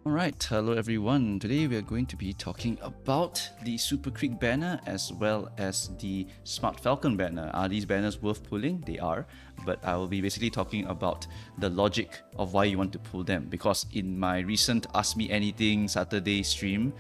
Alright, hello everyone. Today we are going to be talking about the Super Creek banner as well as the Smart Falcon banner. Are these banners worth pulling? They are, but I will be basically talking about the logic of why you want to pull them, because in my recent Ask Me Anything Saturday stream,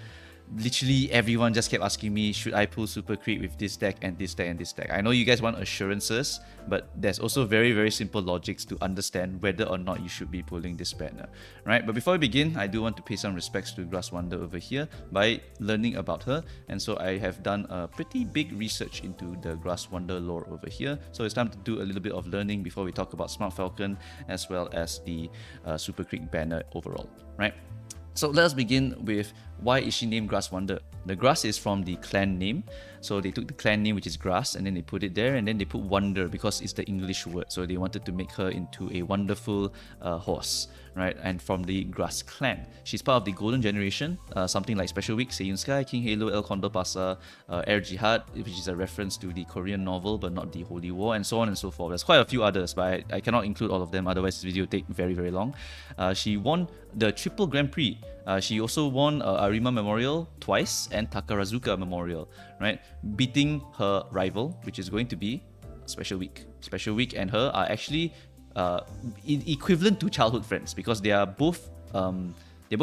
literally everyone just kept asking me, should I pull Super Creep with this deck and this deck and this deck? I know you guys want assurances, but there's also very, very simple logics to understand whether or not you should be pulling this banner, right? But before we begin, I do want to pay some respects to Grass Wonder over here by learning about her. And so I have done a pretty big research into the Grass Wonder lore over here. So it's time to do a little bit of learning before we talk about Smart Falcon as well as the Super Creek banner overall, right? So let us begin with why is she named Grass Wonder? The grass is from the clan name. So they took the clan name, which is grass, and then they put it there, and then they put wonder because it's the English word. So they wanted to make her into a wonderful horse, right? And from the grass clan. She's part of the golden generation, something like Special Week, Seiyun Sky, King Halo, El Condor Pasa, Air Jihad, which is a reference to the Korean novel, but not the Holy War, and so on and so forth. There's quite a few others, but I cannot include all of them, otherwise this video will take very, very long. She won the Triple Grand Prix. She also won Arima Memorial twice and Takarazuka Memorial, right? Beating her rival, which is going to be Special Week. Special Week and her are actually equivalent to childhood friends because they are both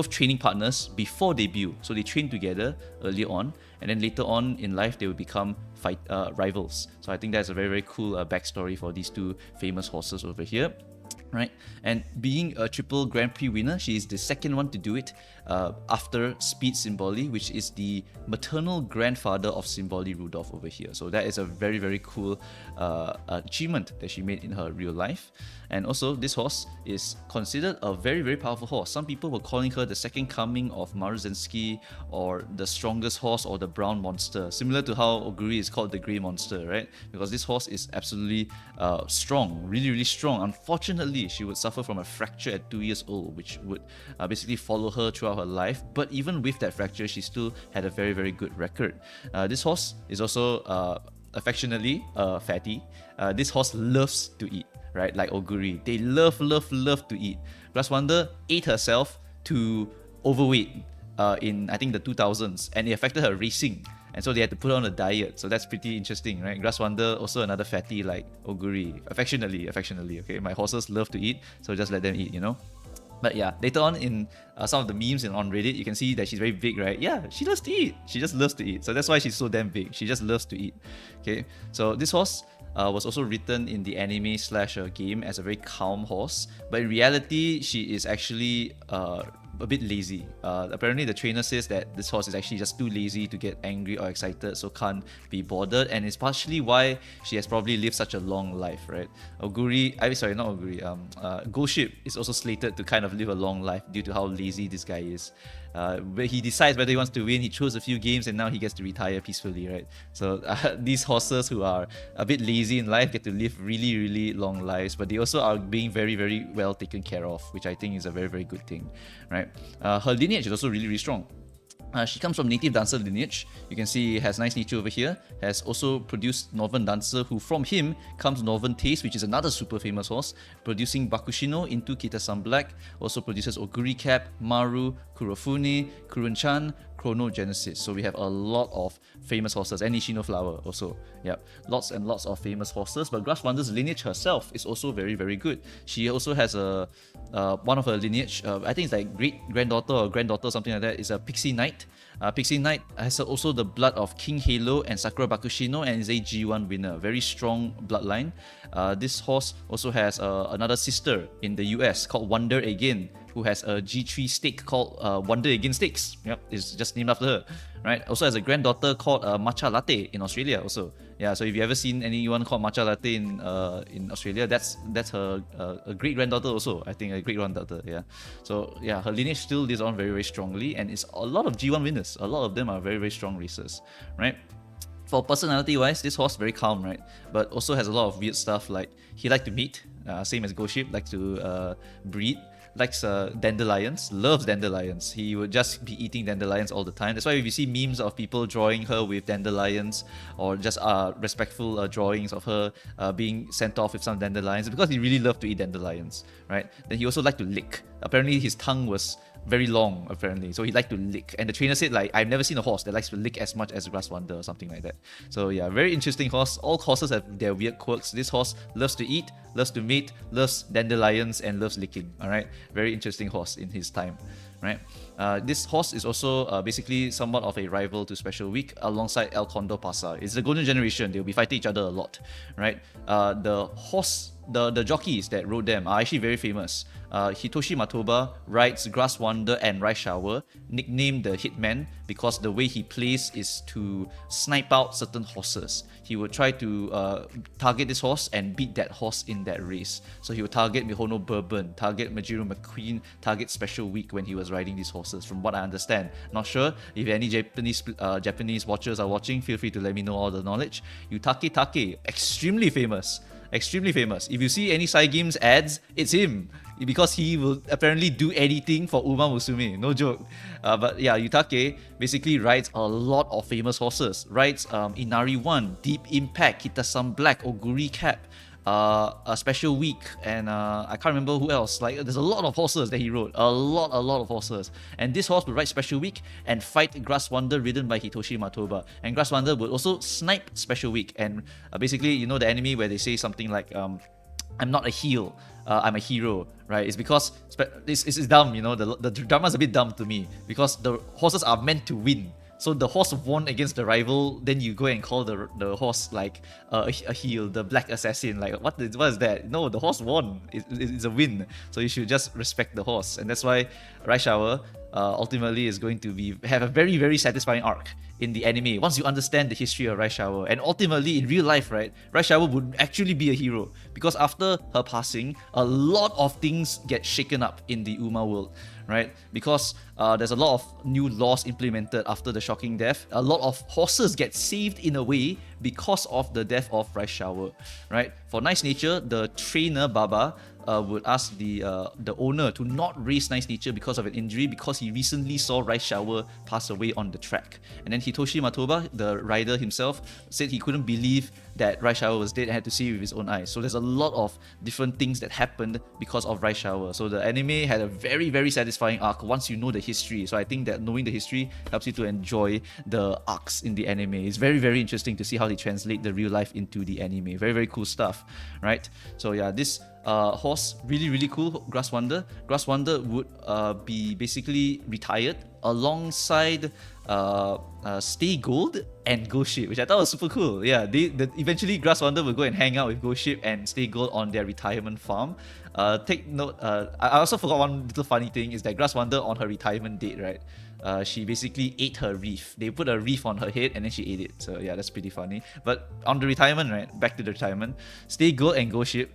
training partners before debut. So they train together early on, and then later on in life they will become rivals. So I think that's a very, very cool backstory for these two famous horses over here. Right, and being a triple Grand Prix winner, she is the second one to do it after Speed Symboli, which is the maternal grandfather of Symboli Rudolph over here. So that is a very, very cool achievement that she made in her real life. And also, this horse is considered a very, very powerful horse. Some people were calling her the second coming of Maruzensky, or the strongest horse, or the brown monster, similar to how Oguri is called the grey monster, right? Because this horse is absolutely strong, really, really strong. Unfortunately, she would suffer from a fracture at 2 years old, which would basically follow her throughout her life. But even with that fracture, she still had a very, very good record. This horse is also affectionately fatty. This horse loves to eat, right? Like Oguri, they love to eat. Grass Wonder ate herself to overweight in I think the 2000s, and it affected her racing. And so they had to put on a diet. So that's pretty interesting, right? Grass Wonder, also another fatty like Oguri. Affectionately, okay? My horses love to eat, so just let them eat, you know? But yeah, later on in some of the memes and on Reddit, you can see that she's very big, right? Yeah, she loves to eat. She just loves to eat. So that's why she's so damn big. She just loves to eat. Okay, so this horse was also written in the anime / game as a very calm horse. But in reality, she is actually a bit lazy. Apparently, the trainer says that this horse is actually just too lazy to get angry or excited, so can't be bothered, and it's partially why she has probably lived such a long life, right? Goldship is also slated to kind of live a long life due to how lazy this guy is. But he decides whether he wants to win. He throws a few games and now he gets to retire peacefully, right? So these horses who are a bit lazy in life get to live really, really long lives, but they also are being very, very well taken care of, which I think is a very, very good thing, right? Her lineage is also really, really strong. She comes from native dancer lineage. You can see has nice nature over here. Has also produced Northern Dancer, who from him comes Northern Taste, which is another super famous horse, producing Bakushino into Kita-san Black. Also produces Oguri Cap, Maru, Kurofune, Kurunchan, Chrono Genesis. So we have a lot of famous horses, and Nishino Flower also. Yeah, lots and lots of famous horses. But Grass Wonder's lineage herself is also very, very good. She also has a one of her lineage, I think it's like great granddaughter or granddaughter, something like that, is a Pixie Knight. Pixie Knight has also the blood of King Halo and Sakura Bakushino, and is a G1 winner. Very strong bloodline. This horse also has another sister in the US called Wonder Again, who has a G3 stake called Wonder Again Stakes. Yep, it's just named after her, right? Also has a granddaughter called Matcha Latte in Australia also. Yeah, so if you ever seen anyone called Matcha Latte in Australia, that's her a great granddaughter also. I think a great granddaughter. Yeah, so yeah, her lineage still lives on very, very strongly, and it's a lot of G1 winners. A lot of them are very, very strong racers, right? For personality wise, this horse very calm, right? But also has a lot of weird stuff, like he likes to meet, same as Goship, likes to breed, likes dandelions, loves dandelions. He would just be eating dandelions all the time. That's why if you see memes of people drawing her with dandelions, or just respectful drawings of her being sent off with some dandelions, because he really loved to eat dandelions, right? Then he also liked to lick. Apparently his tongue was very long apparently. So he liked to lick. And the trainer said like, I've never seen a horse that likes to lick as much as Grass Wonder or something like that. So yeah, very interesting horse. All horses have their weird quirks. This horse loves to eat, loves to mate, loves dandelions, and loves licking. All right, very interesting horse in his time. Right, this horse is also basically somewhat of a rival to Special Week alongside El Condor Pasa. It's the golden generation. They'll be fighting each other a lot, right? The jockeys that rode them are actually very famous. Hitoshi Matoba rides Grass Wonder and Rice Shower, nicknamed the Hitman because the way he plays is to snipe out certain horses. He would try to target this horse and beat that horse in that race. So he would target Mihono Bourbon, target Majiro McQueen, target Special Week when he was riding these horses, from what I understand. Not sure. If any Japanese watchers are watching, feel free to let me know all the knowledge. Yutake Take, extremely famous. Extremely famous. If you see any Side Games ads, it's him. Because he will apparently do anything for Uma Musume. No joke. But yeah, Yutake basically rides a lot of famous horses. Rides Inari 1, Deep Impact, Kitasan Black, Oguri Cap, a Special Week, and I can't remember who else. Like, there's a lot of horses that he rode. A lot of horses. And this horse would ride Special Week and fight Grass Wonder ridden by Hitoshi Matoba. And Grass Wonder would also snipe Special Week. And basically, you know the anime where they say something like, I'm not a heel, I'm a hero, right? It's because it's dumb, you know, the drama's a bit dumb to me because the horses are meant to win. So the horse won against the rival, then you go and call the horse like a heel, the black assassin. Like, what is that? No, the horse won. It's a win. So you should just respect the horse. And that's why Rice Shower ultimately is going to have a very, very satisfying arc in the anime once you understand the history of Rice Shower. And ultimately in real life, right, Rice Shower would actually be a hero because after her passing, a lot of things get shaken up in the Uma world, right? Because there's a lot of new laws implemented after the shocking death. A lot of horses get saved in a way because of the death of Rice Shower, right? For Nice Nature, the trainer Baba would ask the owner to not race Nice Nature because of an injury because he recently saw Rice Shower pass away on the track. And then Hitoshi Matoba, the rider himself, said he couldn't believe that Rice Shower was dead and had to see it with his own eyes. So there's a lot of different things that happened because of Rice Shower. So the anime had a very, very satisfying arc once you know the history. So I think that knowing the history helps you to enjoy the arcs in the anime. It's very, very interesting to see how they translate the real life into the anime. Very, very cool stuff, right? So yeah, this horse, really, really cool. Grass Wonder. Grass Wonder would be basically retired alongside Stay Gold and Ghost Ship, which I thought was super cool. Yeah, eventually Grass Wonder will go and hang out with Ghost Ship and Stay Gold on their retirement farm. Take note, I also forgot one little funny thing is that Grass Wonder on her retirement date, right? She basically ate her wreath. They put a wreath on her head and then she ate it. So yeah, that's pretty funny. But on the retirement, right? Back to the retirement, Stay Gold and Ghost Ship,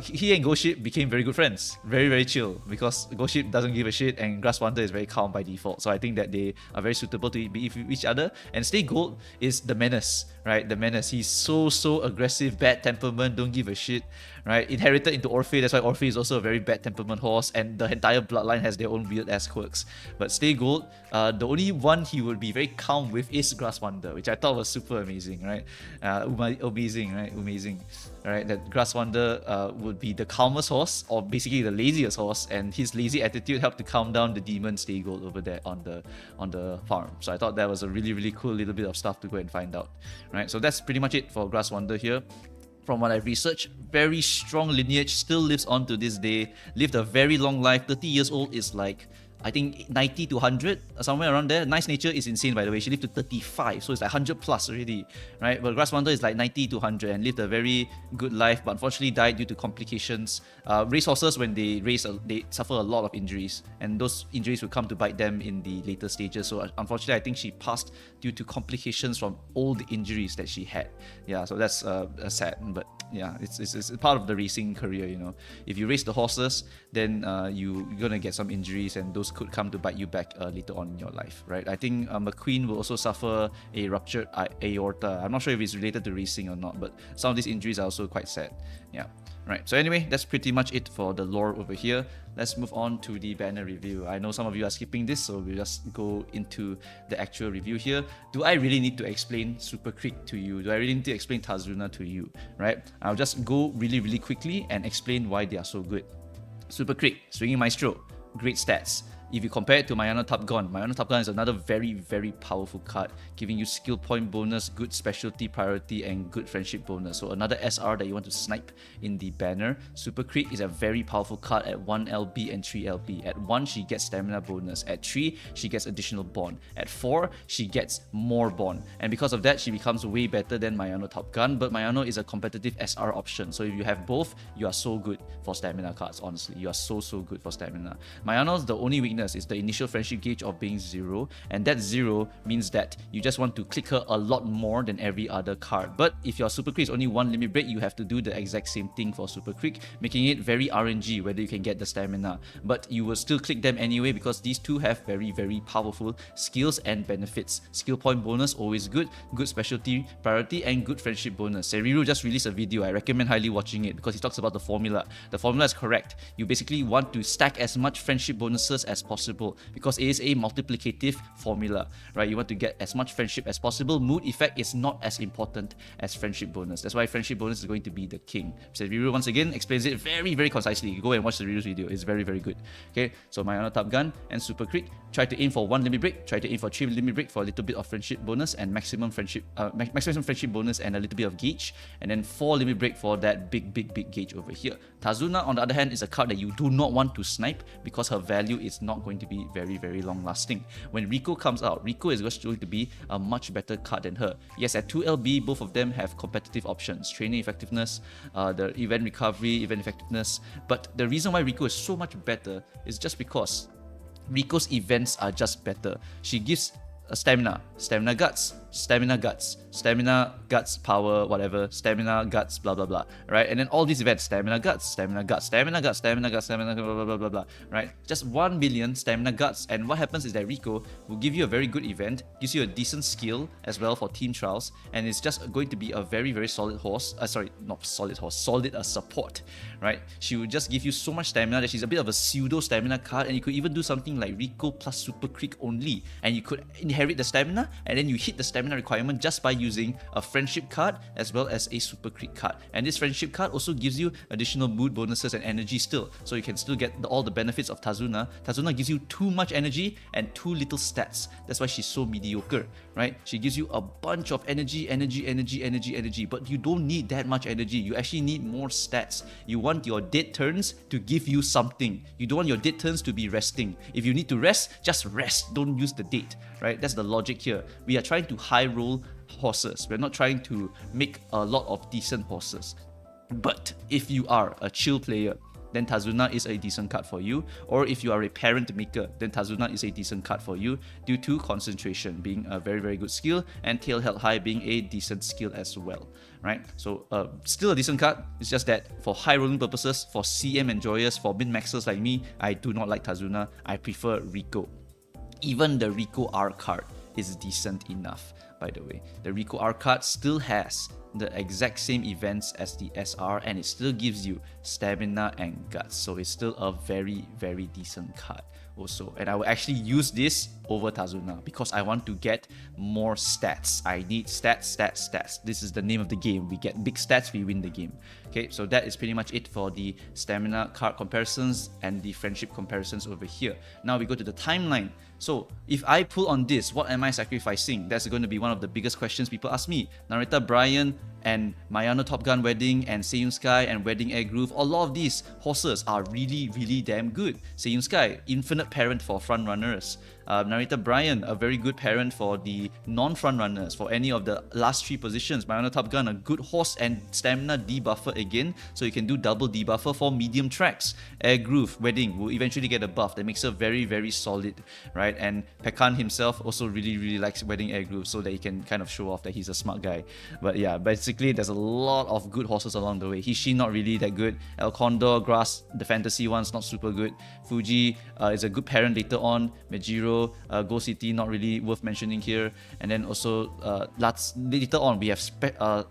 he and Ghost Ship became very good friends. Very, very chill because Ghost Ship doesn't give a shit and Grass Wonder is very calm by default. So I think that they are very suitable to be with each other. And Stay Gold is the menace, right? The menace. He's so aggressive, bad temperament, don't give a shit, right? Inherited into Orphe. That's why Orphe is also a very bad temperament horse and the entire bloodline has their own weird ass quirks. But Stay Gold, the only one he would be very calm with is Grass Wonder, which I thought was super amazing, right? Amazing, right? Amazing. Right, that Grass Wonder would be the calmest horse, or basically the laziest horse, and his lazy attitude helped to calm down the demon Stay Gold over there on the farm. So I thought that was a really, really cool little bit of stuff to go and find out. Right, so that's pretty much it for Grass Wonder here. From what I've researched, very strong lineage, still lives on to this day, lived a very long life. 30 years old is like, I think 90 to 100, somewhere around there. Nice Nature is insane, by the way. She lived to 35, so it's like 100 plus already, right? But Grass Wonder is like 90 to 100 and lived a very good life, but unfortunately died due to complications. Racehorses, when they race, they suffer a lot of injuries, and those injuries will come to bite them in the later stages. So unfortunately, I think she passed due to complications from all the injuries that she had. Yeah, so that's sad, but yeah, it's part of the racing career, you know. If you race the horses, then you're gonna get some injuries, and those could come to bite you back later on in your life, right? I think McQueen will also suffer a ruptured aorta. I'm not sure if it's related to racing or not, but some of these injuries are also quite sad. Yeah, right. So anyway, that's pretty much it for the lore over here. Let's move on to the banner review. I know some of you are skipping this, so we'll just go into the actual review here. Do I really need to explain Super Creek to you? Do I really need to explain Tazuna to you, right? I'll just go really, really quickly and explain why they are so good. Super Creek, Swinging Maestro, great stats. if you compare it to Mayano Top Gun is another very, very powerful card, giving you skill point bonus, good specialty priority, and good friendship bonus. So another SR that you want to snipe in the banner. Super Crit is a very powerful card at 1 LB and 3 LB. At 1, she gets stamina bonus. At 3, she gets additional bond. At 4, she gets more bond. And because of that, she becomes way better than Mayano Top Gun. But Mayano is a competitive SR option. So if you have both, you are so good for stamina cards, honestly. You are so good for stamina. Mayano's the only weakness is the initial friendship gauge of being 0, and that 0 means that you just want to click her a lot more than every other card. But if your Super Crit is only 1 limit break, you have to do the exact same thing for Super Crit, making it very RNG whether you can get the stamina. But you will still click them anyway because these two have very, very powerful skills and benefits. Skill point bonus, always good specialty priority, and good friendship bonus. Seriru just released a video. I recommend highly watching it because he talks about the formula. The formula is correct. You basically want to stack as much friendship bonuses as possible because it is a multiplicative formula, right? You want to get as much friendship as possible. Mood effect is not as important as friendship bonus. That's why friendship bonus is going to be the king. Seriru once again explains it very, very concisely. Go and watch the Seriru's video. It's very, very good. Okay, so Mayano Top Gun and Super Crit. Try to aim for 1 limit break. Try to aim for 3 limit break for a little bit of friendship bonus and maximum friendship bonus and a little bit of gauge. And then 4 limit break for that big gauge over here. Tazuna, on the other hand, is a card that you do not want to snipe because her value is not going to be very, very long lasting. When Rico comes out, Rico is going to be a much better card than her. Yes, at 2LB, both of them have competitive options, training effectiveness, the event recovery, event effectiveness. But the reason why Rico is so much better is just because Rico's events are just better. She gives stamina guts, power, whatever, stamina guts, blah blah blah, right? And then all these events, stamina guts, blah blah blah blah, right? Just 1 million stamina guts, and what happens is that Rico will give you a very good event, gives you a decent skill as well for team trials, and it's just going to be a very, very solid horse. Solid support, right? She will just give you so much stamina that she's a bit of a pseudo stamina card, and you could even do something like Rico plus Super Crit only, and you could inherit the stamina, and then you hit the stamina requirement just by using a friendship card as well as a Super Crit card. And this friendship card also gives you additional mood bonuses and energy still, so you can still get all the benefits of Tazuna. Tazuna gives you too much energy and too little stats. That's why she's so mediocre, right? She gives you a bunch of energy, but you don't need that much energy. You actually need more stats. You want your dead turns to give you something. You don't want your dead turns to be resting. If you need to rest, just rest. Don't use the date, right? That's the logic here. We are trying to high roll horses. We're not trying to make a lot of decent horses. But if you are a chill player, then Tazuna is a decent card for you. Or if you are a parent maker, then Tazuna is a decent card for you due to concentration being a very, very good skill and tail held high being a decent skill as well, right? So still a decent card. It's just that for high rolling purposes, for CM enjoyers, for min-maxers like me, I do not like Tazuna. I prefer Rico. Even the Rico R card is decent enough, by the way. The Rico R card still has the exact same events as the SR, and it still gives you stamina and guts, so it's still a very, very decent card also. And I will actually use this over Tazuna because I want to get more stats. I need stats. This is the name of the game. We get big stats, we win the game. Okay, so that is pretty much it for the stamina card comparisons and the friendship comparisons over here. Now we go to the timeline. So if I pull on this, what am I sacrificing? That's going to be one of the biggest questions people ask me. Narita Bryan and Mayano Top Gun Wedding and Seiyun Sky and Wedding Air Groove, a lot of these horses are really, really damn good. Seiyun Sky, infinite parent for front runners. Narita Bryan, a very good parent for the non-front runners, for any of the last 3 positions. Mayano Top Gun, a good horse and stamina debuffer again, so you can do double debuffer for medium tracks. Air Groove Wedding will eventually get a buff that makes her very, very solid, right? And Pekan himself also really, really likes Wedding Air Groove so that he can kind of show off that he's a smart guy. But yeah, basically there's a lot of good horses along the way. Hishi not really that good. El Condor, Grass, the fantasy one's not super good. Fuji is a good parent later on. Mejiro, Go City, not really worth mentioning here. And then also later on we have Swimsuit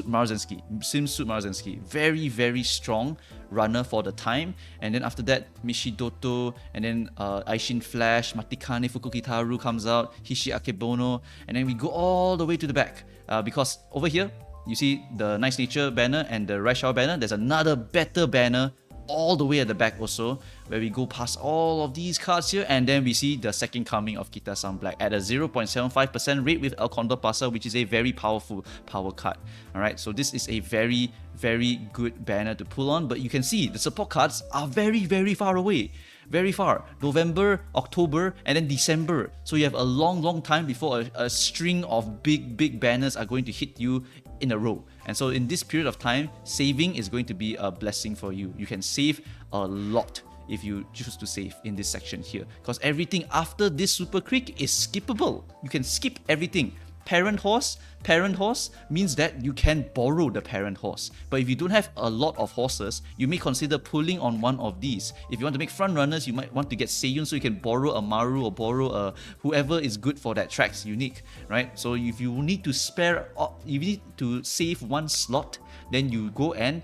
Marzensky. Very, very strong runner for the time. And then after that, Mishidoto, and then Aishin Flash, Matikane Fukukitaru comes out, Hishi Akebono, and then we go all the way to the back because over here you see the Nice Nature banner and the Raishao banner. There's another better banner all the way at the back also, where we go past all of these cards here, and then we see the second coming of Kita-san Black at a 0.75% rate with El Condor Pasa, which is a very powerful power card. Alright, so this is a very, very good banner to pull on, but you can see the support cards are very, very far away. Very far. November, October, and then December. So you have a long time before a string of big banners are going to hit you in a row. And so in this period of time, saving is going to be a blessing for you. You can save a lot if you choose to save in this section here, because everything after this Super Creek is skippable. You can skip everything. Parent horse means that you can borrow the parent horse. But if you don't have a lot of horses, you may consider pulling on one of these. If you want to make front runners, you might want to get Seiyun so you can borrow a Maru or borrow a whoever is good for that track's unique, right? So if you need to you need to save one slot, then you go and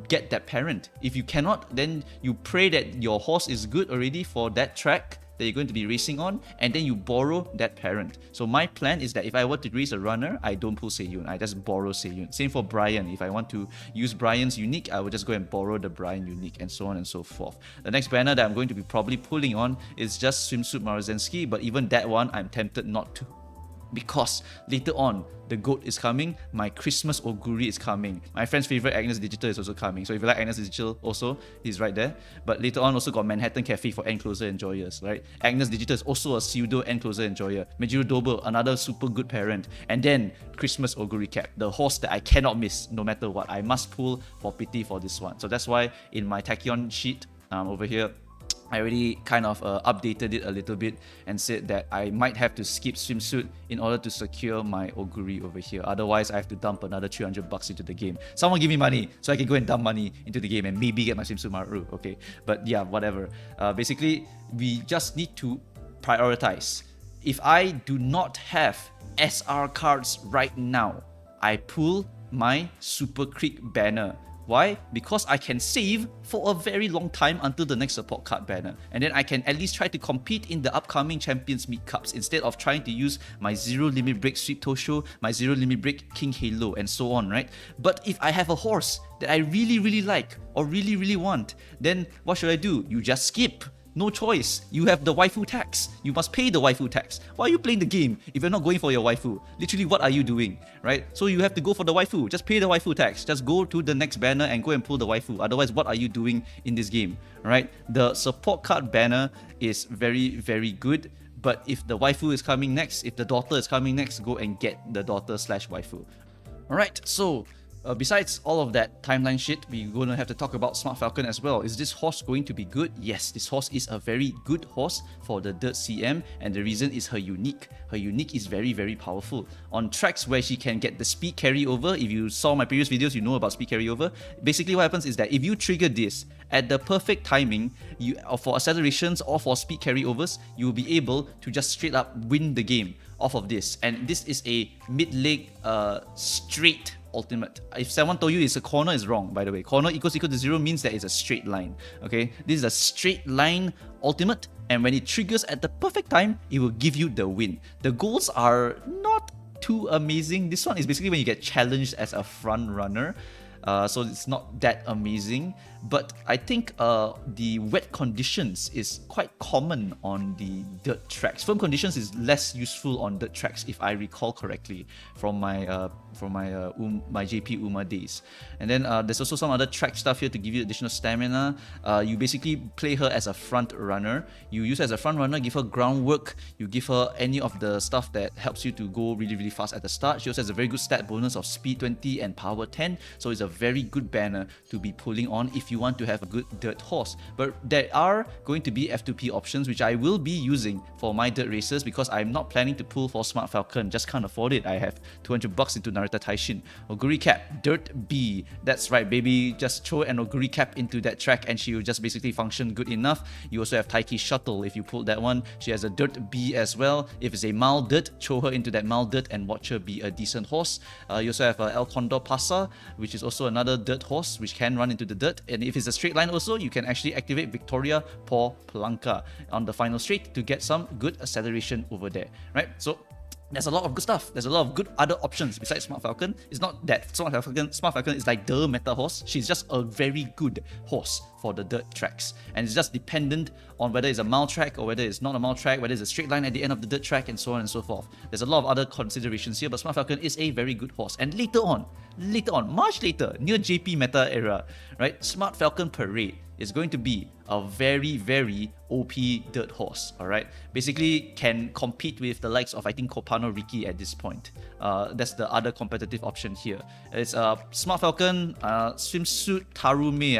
get that parent. If you cannot, then you pray that your horse is good already for that track that you're going to be racing on, and then you borrow that parent. So my plan is that if I were to race a runner, I don't pull Seiyun, I just borrow Seiyun. Same for Brian. If I want to use Brian's unique, I will just go and borrow the Brian unique, and so on and so forth. The next banner that I'm going to be probably pulling on is just Swimsuit Marozensky, but even that one I'm tempted not to, because later on the GOAT is coming, my Christmas Oguri is coming, my friend's favorite Agnes Digital is also coming. So if you like Agnes Digital also, he's right there. But later on also got Manhattan Cafe for end closer enjoyers, right? Agnes Digital is also a pseudo end closer enjoyer. Meijiro Dobo, another super good parent. And then Christmas Oguri Cap, the horse that I cannot miss no matter what. I must pull for pity for this one. So that's why in my Tachyon sheet over here, I already kind of updated it a little bit and said that I might have to skip Swimsuit in order to secure my Oguri over here. Otherwise, I have to dump another 300 bucks into the game. Someone give me money so I can go and dump money into the game and maybe get my Swimsuit Maru, okay? But yeah, whatever. Basically, we just need to prioritize. If I do not have SR cards right now, I pull my Super Creek banner. Why? Because I can save for a very long time until the next support card banner, and then I can at least try to compete in the upcoming Champions Meet Cups instead of trying to use my Zero Limit Break Sweep Tosho, my Zero Limit Break King Halo, and so on, right? But if I have a horse that I really like or really want, then what should I do? You just skip. No choice. You have the waifu tax. You must pay the waifu tax. Why are you playing the game if you're not going for your waifu? Literally, what are you doing, right? So you have to go for the waifu. Just pay the waifu tax. Just go to the next banner and go and pull the waifu. Otherwise, what are you doing in this game, right? The support card banner is very good. But if the waifu is coming next, if the daughter is coming next, go and get the daughter/waifu. Alright, so besides all of that timeline shit, we're going to have to talk about Smart Falcon as well. Is this horse going to be good? Yes, this horse is a very good horse for the Dirt CM, and the reason is her unique. Her unique is very powerful. On tracks where she can get the speed carryover, if you saw my previous videos, you know about speed carryover. Basically what happens is that if you trigger this at the perfect timing, for accelerations or for speed carryovers, you will be able to just straight up win the game off of this. And this is a mid-leg straight ultimate. If someone told you it's a corner, is wrong, by the way. Corner equals to 0 means that it's a straight line. Okay, this is a straight line ultimate, and when it triggers at the perfect time, it will give you the win. The goals are not too amazing. This one is basically when you get challenged as a front runner. So it's not that amazing, but I think the wet conditions is quite common on the dirt tracks. Firm conditions is less useful on dirt tracks, if I recall correctly from my my JP UMA days. And then there's also some other track stuff here to give you additional stamina. You basically play her as a front runner. You use her as a front runner, give her groundwork, you give her any of the stuff that helps you to go really fast at the start. She also has a very good stat bonus of speed 20 and power 10, so it's a very good banner to be pulling on if you want to have a good dirt horse. But there are going to be F2P options which I will be using for my dirt races, because I'm not planning to pull for Smart Falcon, just can't afford it. I have 200 bucks into Narita Taishin. Oguri Cap, Dirt B. That's right, baby. Just throw an Oguri Cap into that track and she will just basically function good enough. You also have Taiki Shuttle. If you pulled that one, she has a Dirt B as well. If it's a mild dirt, throw her into that mild dirt and watch her be a decent horse. You also have El Condor Pasa, which is also another dirt horse which can run into the dirt. And if it's a straight line also, you can actually activate Victoria Por Palanca on the final straight to get some good acceleration over there, right? So there's a lot of good stuff. There's a lot of good other options besides Smart Falcon. It's not that Smart Falcon is like the meta horse. She's just a very good horse for the dirt tracks. And it's just dependent on whether it's a mile track or whether it's not a mile track, whether it's a straight line at the end of the dirt track, and so on and so forth. There's a lot of other considerations here, but Smart Falcon is a very good horse. And later on, much later, near JP meta era, right, Smart Falcon Parade is going to be a very, very OP dirt horse, alright? Basically can compete with the likes of, I think, Kopano Riki at this point. That's the other competitive option here. It's Smart Falcon, Swimsuit Tarume,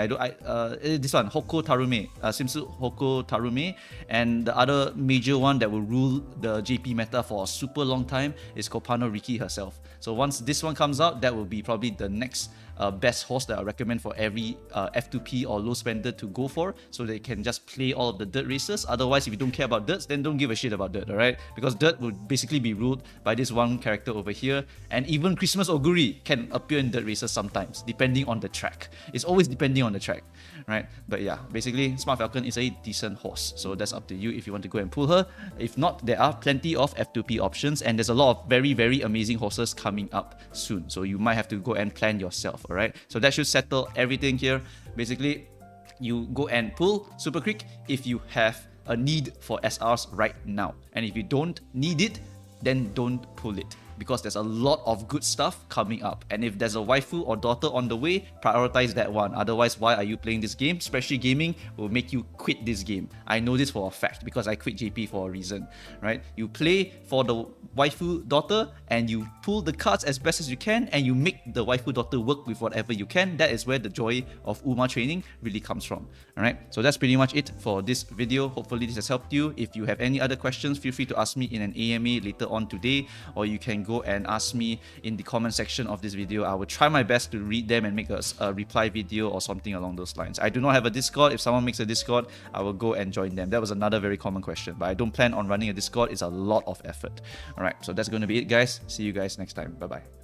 this one, Hoko Tarume, Swimsuit Hoko Tarume, and the other major one that will rule the JP meta for a super long time is Kopano Riki herself. So once this one comes out, that will be probably the next best horse that I recommend for every F2P or low spender to go for, so they can just play all of the dirt races. Otherwise, if you don't care about dirts, then don't give a shit about dirt, alright? Because dirt will basically be ruled by this one character over here, and even Christmas Oguri can appear in dirt races sometimes, depending on the track. It's always depending on the track, right? But yeah, basically, Smart Falcon is a decent horse, so that's up to you if you want to go and pull her. If not, there are plenty of F2P options, and there's a lot of very, very amazing horses coming up soon, so you might have to go and plan yourself. Alright, so that should settle everything here. Basically, you go and pull Super Creek if you have a need for SRs right now. And if you don't need it, then don't pull it, because there's a lot of good stuff coming up. And if there's a waifu or daughter on the way, prioritize that one. Otherwise, why are you playing this game? Spreadsheet gaming will make you quit this game. I know this for a fact because I quit JP for a reason, right? You play for the waifu daughter and you pull the cards as best as you can, and you make the waifu daughter work with whatever you can. That is where the joy of UMA training really comes from. Alright, so that's pretty much it for this video. Hopefully this has helped you. If you have any other questions, feel free to ask me in an AMA later on today, or you can go and ask me in the comment section of this video. I will try my best to read them and make a reply video or something along those lines. I do not have a Discord. If someone makes a Discord, I will go and join them. That was another very common question, but I don't plan on running a Discord. It's a lot of effort. Alright, so that's going to be it, guys. See you guys next time. Bye-bye.